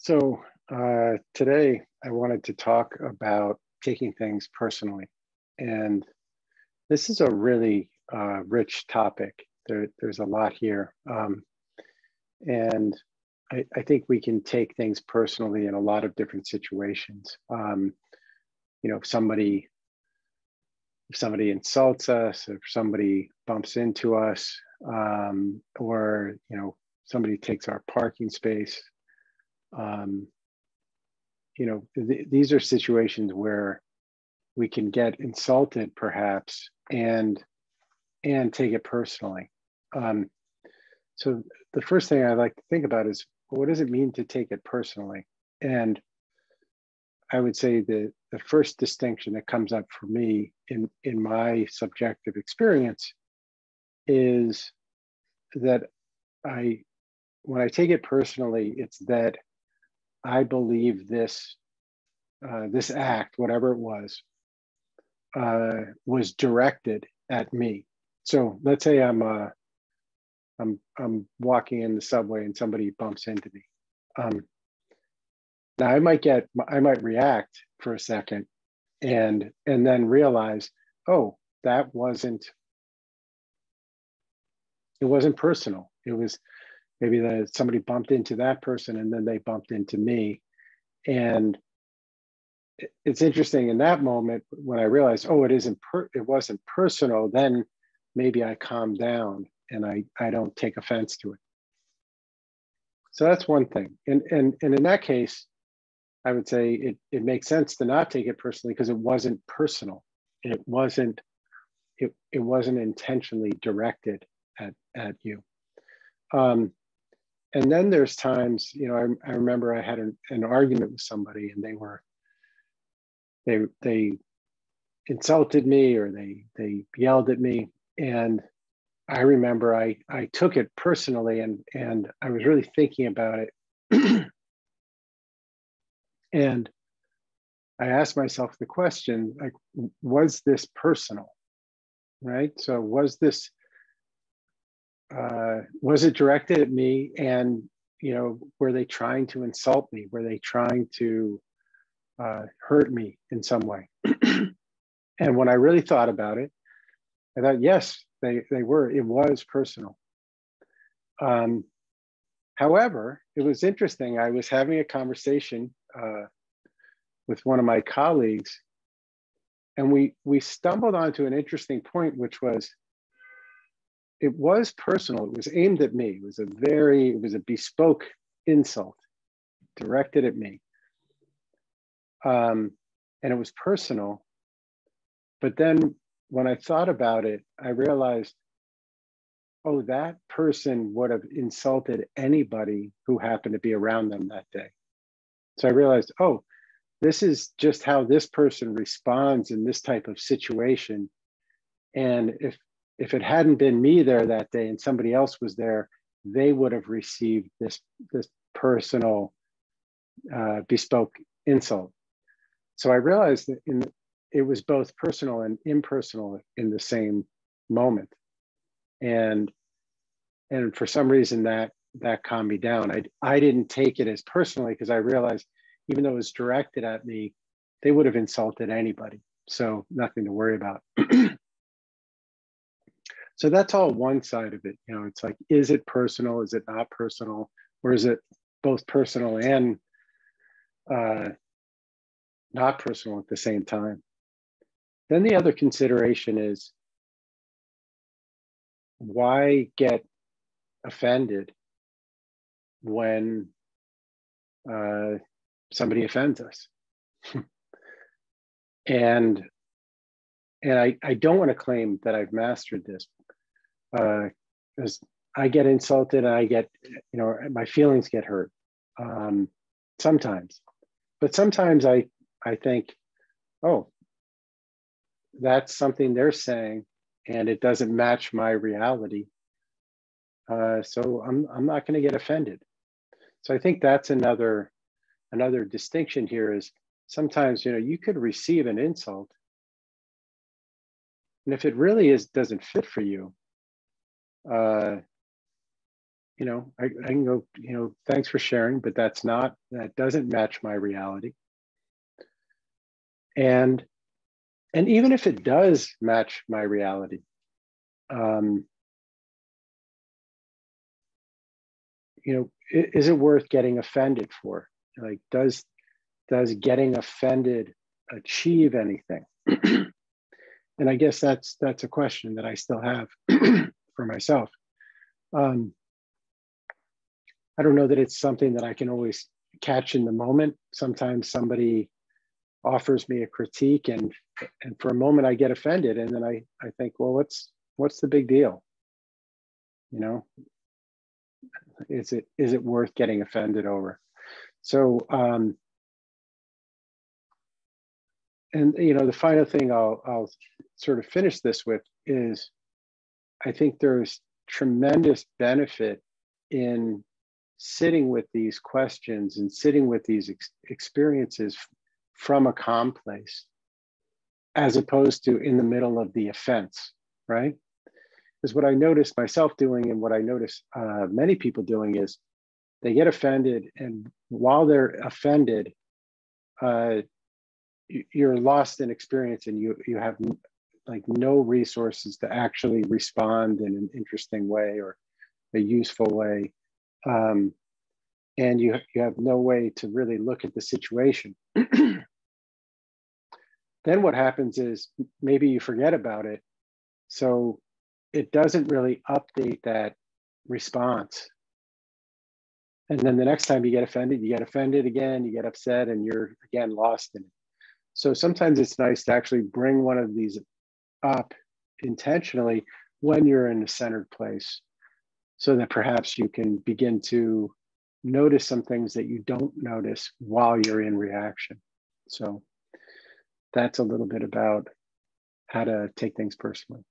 So today I wanted to talk about taking things personally. And this is a really rich topic. There's a lot here. And I think we can take things personally in a lot of different situations. If somebody insults us, if somebody bumps into us, or somebody takes our parking space. These are situations where we can get insulted perhaps and take it personally. So the first thing I like to think about is, what does it mean to take it personally? And I would say the first distinction that comes up for me in my subjective experience is that when I take it personally, it's that I believe this act, whatever it was directed at me. So let's say I'm walking in the subway and somebody bumps into me. Now I might react for a second and then realize, oh, it wasn't personal. It was maybe that somebody bumped into that person and then they bumped into me. And it's interesting in that moment when I realized, oh, it wasn't personal, then maybe I calm down and I don't take offense to it. So that's one thing. And in that case, I would say it makes sense to not take it personally because it wasn't personal. It wasn't intentionally directed at you. And then there's times, I remember I had an argument with somebody and they insulted me or they yelled at me. And I remember I took it personally and I was really thinking about it. And I asked myself the question, like, was this personal, right? So was it directed at me? And, were they trying to insult me? Were they trying to hurt me in some way? And when I really thought about it, I thought, yes, they were. It was personal. However, it was interesting. I was having a conversation with one of my colleagues, and we stumbled onto an interesting point, which was, it was personal. It was aimed at me. It was a bespoke insult directed at me. And it was personal. But then when I thought about it, I realized, oh, that person would have insulted anybody who happened to be around them that day. So I realized, oh, this is just how this person responds in this type of situation. And if it hadn't been me there that day and somebody else was there, they would have received this personal bespoke insult. So I realized that it was both personal and impersonal in the same moment. And for some reason that calmed me down. I didn't take it as personally because I realized even though it was directed at me, they would have insulted anybody. So nothing to worry about. So that's all one side of it. It's like, is it personal? Is it not personal? Or is it both personal and not personal at the same time? Then the other consideration is, why get offended when somebody offends us? and I don't want to claim that I've mastered this, because I get insulted and I get, my feelings get hurt sometimes. But sometimes I think, oh, that's something they're saying and it doesn't match my reality. So I'm not going to get offended. So I think that's another distinction here is sometimes, you could receive an insult. And if it really doesn't fit for you, I can go, thanks for sharing, but that doesn't match my reality. And even if it does match my reality, is it worth getting offended for? Like, does getting offended achieve anything? And I guess that's a question that I still have for myself. I don't know that it's something that I can always catch in the moment. Sometimes somebody offers me a critique, and for a moment I get offended, and then I think, well, what's the big deal? Is it worth getting offended over? So, and the final thing I'll sort of finish this with is, I think there's tremendous benefit in sitting with these questions and sitting with these experiences from a calm place, as opposed to in the middle of the offense, right? Because what I noticed myself doing, and what I notice many people doing, is they get offended, and while they're offended, you're lost in experience, and you have like no resources to actually respond in an interesting way or a useful way, and you have no way to really look at the situation. Then what happens is maybe you forget about it, so it doesn't really update that response. And then the next time you get offended again, you get upset, and you're again lost in it. So sometimes it's nice to actually bring one of these up intentionally when you're in a centered place, so that perhaps you can begin to notice some things that you don't notice while you're in reaction. So that's a little bit about how to take things personally.